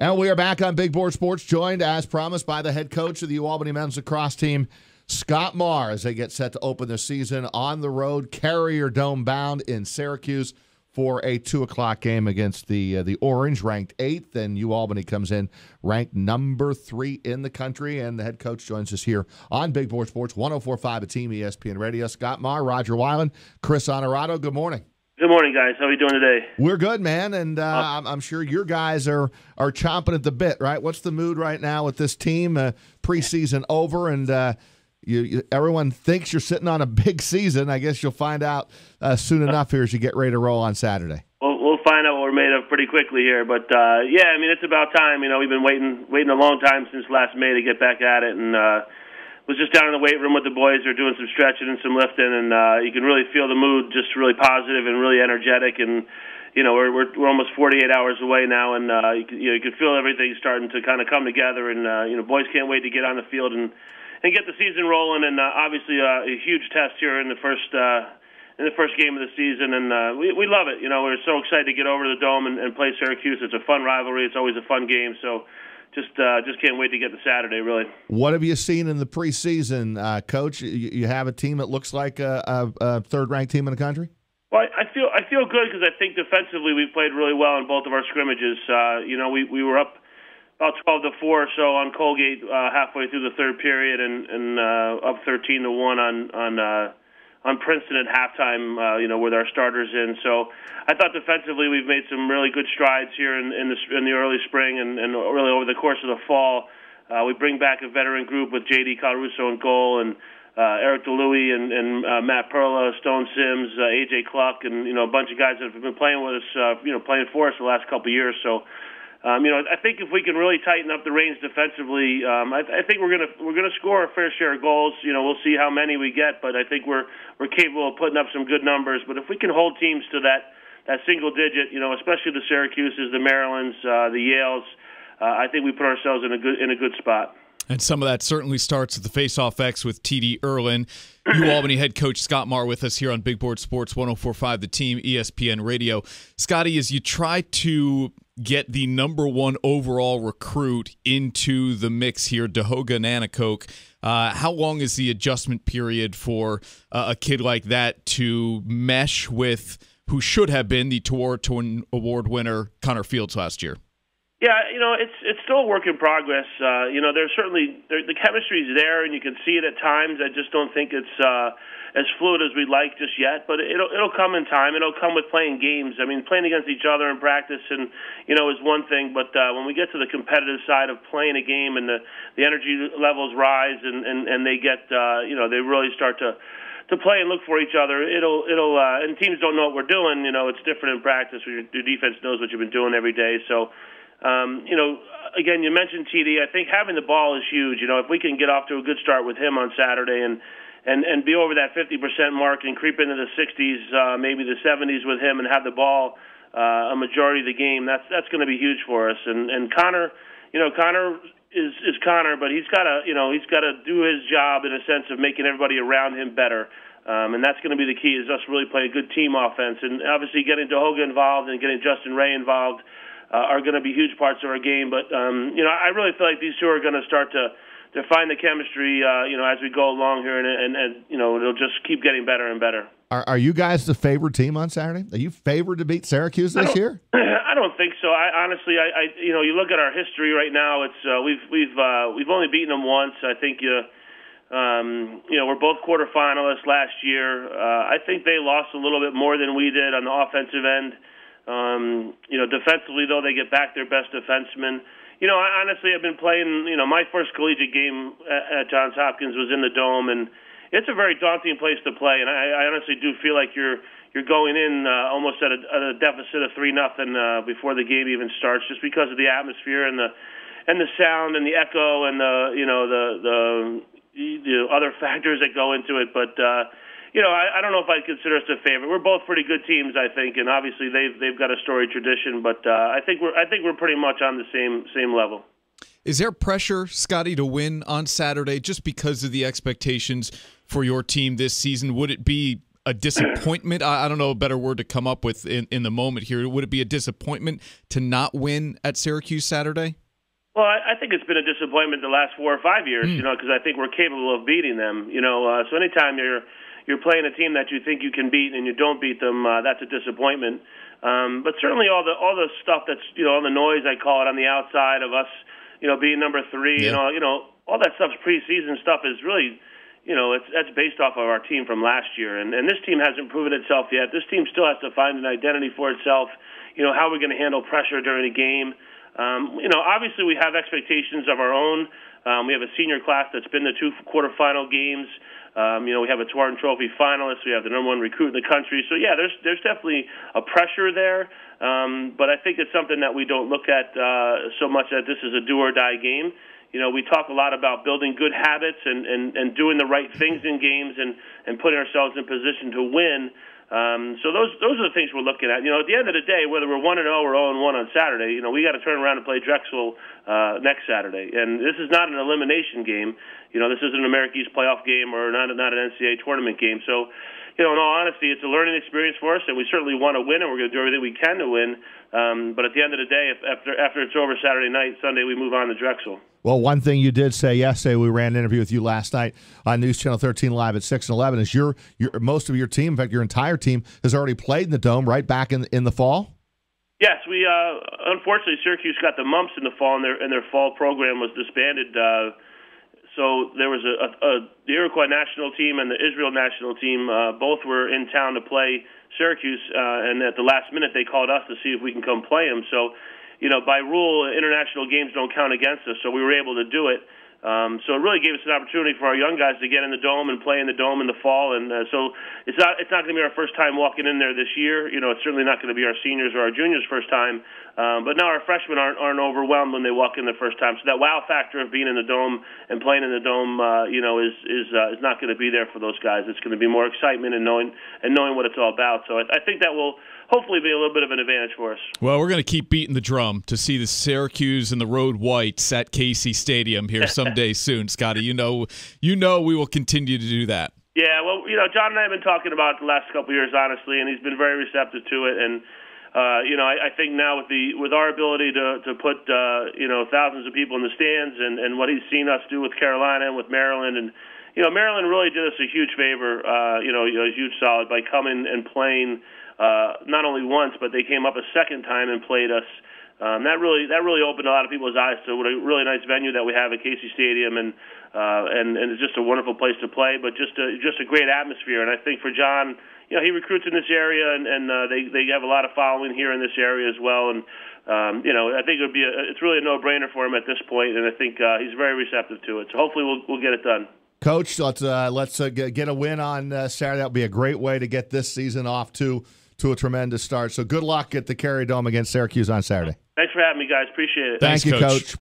And we are back on Big Board Sports, joined as promised by the head coach of the UAlbany men's lacrosse team, Scott Marr, as they get set to open the season on the road, Carrier Dome bound in Syracuse for a 2 o'clock game against the Orange, ranked 8th, and UAlbany comes in ranked number 3 in the country. And the head coach joins us here on Big Board Sports, 104.5 at Team ESPN Radio. Scott Marr, Rodger and Chris Honorado. Good morning. Good morning, guys. How are you doing today? We're good, man, and I'm sure your guys are chomping at the bit, right? What's the mood right now with this team? Preseason over, and everyone thinks you're sitting on a big season. I guess you'll find out soon enough here as you get ready to roll on Saturday. We'll find out what we're made of pretty quickly here, but yeah, I mean it's about time. We've been waiting a long time since last May to get back at it, and was just down in the weight room with the boys. They're doing some stretching and some lifting, and you can really feel the mood just really positive and really energetic. And we're almost 48 hours away now, and you can feel everything starting to kind of come together. And boys can't wait to get on the field and get the season rolling. And obviously a huge test here in the first game of the season, and we love it. We're so excited to get over to the Dome and play Syracuse. It's a fun rivalry. It's always a fun game. So. Just can't wait to get to Saturday, really. What have you seen in the preseason, Coach? You have a team that looks like a third-ranked team in the country? Well, I feel good because I think defensively we played really well in both of our scrimmages. We were up about 12-4 or so on Colgate halfway through the third period, and up 13-1 on Princeton at halftime, with our starters in. So I thought defensively we've made some really good strides here in the early spring and really over the course of the fall. We bring back a veteran group with J.D. Calruso in goal, and Eric DeLuey and Matt Perla, Stone Sims, A.J. Cluck, and a bunch of guys that have been playing with us, playing for us the last couple of years. So I think if we can really tighten up the reins defensively, I think we're gonna score a fair share of goals. We'll see how many we get, but I think we're capable of putting up some good numbers. But if we can hold teams to that single digit, especially the Syracuses, the Marylands, the Yales, I think we put ourselves in a good spot. And some of that certainly starts at the Face-Off X with T.D. Erlin. UAlbany head coach Scott Marr with us here on Big Board Sports 104.5, the Team ESPN Radio. Scotty, as you try to get the number 1 overall recruit into the mix here, Dahoga Nanticoke, how long is the adjustment period for a kid like that to mesh with who should have been the Tour Award winner Connor Fields last year? Yeah, it's still a work in progress. There's certainly the chemistry's there, and you can see it at times. I just don't think it's as fluid as we'd like just yet, but it'll come in time. It'll come with playing games. I mean, playing against each other in practice and is one thing, but when we get to the competitive side of playing a game and the energy levels rise and they get they really start to play and look for each other, it'll and teams don't know what we're doing. It's different in practice. Your defense knows what you've been doing every day, so. Again, you mentioned TD. I think having the ball is huge. If we can get off to a good start with him on Saturday and be over that 50% mark and creep into the 60s, maybe the 70s with him and have the ball a majority of the game, that's going to be huge for us. And Connor, Connor is Connor, but he's got to do his job in a sense of making everybody around him better. And that's going to be the key, is us really playing a good team offense. And obviously getting Dahoga involved and getting Justin Ray involved are going to be huge parts of our game. But, I really feel like these two are going to start to find the chemistry, as we go along here, and it'll just keep getting better and better. Are you guys the favored team on Saturday? Are you favored to beat Syracuse this year? I don't think so. Honestly, you look at our history right now. It's we've only beaten them once. I think we're both quarterfinalists last year. I think they lost a little bit more than we did on the offensive end. Defensively, though, they get back their best defenseman. Honestly, I've been playing, my first collegiate game at Johns Hopkins was in the Dome, and it's a very daunting place to play. And I honestly do feel like you're going in almost at a deficit of 3-0 before the game even starts, just because of the atmosphere and the sound and the echo and the other factors that go into it. But I don't know if I'd consider us a favorite. We're both pretty good teams, I think, and obviously they've got a storied tradition. But I think we're pretty much on the same level. Is there pressure, Scotty, to win on Saturday just because of the expectations for your team this season? Would it be a disappointment? I don't know a better word to come up with in the moment here. Would it be a disappointment to not win at Syracuse Saturday? Well, I think it's been a disappointment the last 4 or 5 years, because I think we're capable of beating them. So anytime you're playing a team that you think you can beat and you don't beat them, that's a disappointment. But certainly all the stuff that's all the noise, I call it, on the outside of us, being number 3, Yeah. all that stuff's preseason stuff is really, that's based off of our team from last year, and this team hasn't proven itself yet. This team still has to find an identity for itself. How we're going to handle pressure during a game. Obviously we have expectations of our own. We have a senior class that's been to 2 quarterfinal games. We have a Tewaaraton Trophy finalist. We have the number 1 recruit in the country. So, yeah, there's definitely a pressure there. But I think it's something that we don't look at so much that this is a do-or-die game. We talk a lot about building good habits and doing the right things in games and putting ourselves in position to win. So those are the things we're looking at. At the end of the day, whether we're 1-0 or 0-1 on Saturday, we got to turn around and play Drexel next Saturday. And this is not an elimination game. This isn't an American East playoff game or not an NCAA tournament game. So, in all honesty, it's a learning experience for us, and we certainly want to win, and we're going to do everything we can to win. But at the end of the day, after it's over Saturday night, Sunday, we move on to Drexel. Well, one thing you did say yesterday, we ran an interview with you last night on News Channel 13 Live at 6 and 11, is your most of your team, in fact, your entire team, has already played in the Dome, right, back in the fall? Yes, we unfortunately Syracuse got the mumps in the fall, and their fall program was disbanded. So there was the Iroquois national team and the Israel national team. Both were in town to play Syracuse, and at the last minute they called us to see if we can come play them. So, by rule, international games don't count against us, so we were able to do it. So it really gave us an opportunity for our young guys to get in the Dome and play in the Dome in the fall. And so it's not going to be our first time walking in there this year. It's certainly not going to be our seniors or our juniors' first time. But now our freshmen aren't overwhelmed when they walk in the first time. So that wow factor of being in the Dome and playing in the Dome, is not going to be there for those guys. It's going to be more excitement and knowing what it's all about. So I think that will hopefully be a little bit of an advantage for us. Well, we're going to keep beating the drum to see the Syracuse and the Road Whites at Casey Stadium here someday soon, Scotty. You know we will continue to do that. Yeah, well, John and I have been talking about it the last couple of years, honestly, and he's been very receptive to it. And I think now with our ability to put thousands of people in the stands and what he's seen us do with Carolina and with Maryland, and Maryland really did us a huge favor, a huge solid by coming and playing. Not only once, but they came up a second time and played us. That really opened a lot of people's eyes to what a really nice venue that we have at Casey Stadium, and it's just a wonderful place to play, but just a great atmosphere. And I think for John, he recruits in this area, and they have a lot of following here in this area as well. And I think it's really a no-brainer for him at this point, and I think he's very receptive to it. So hopefully we'll get it done. Coach, let's get a win on Saturday. That would be a great way to get this season off to a tremendous start. So good luck at the Carrier Dome against Syracuse on Saturday. Thanks for having me, guys. Appreciate it. Thank you, Coach.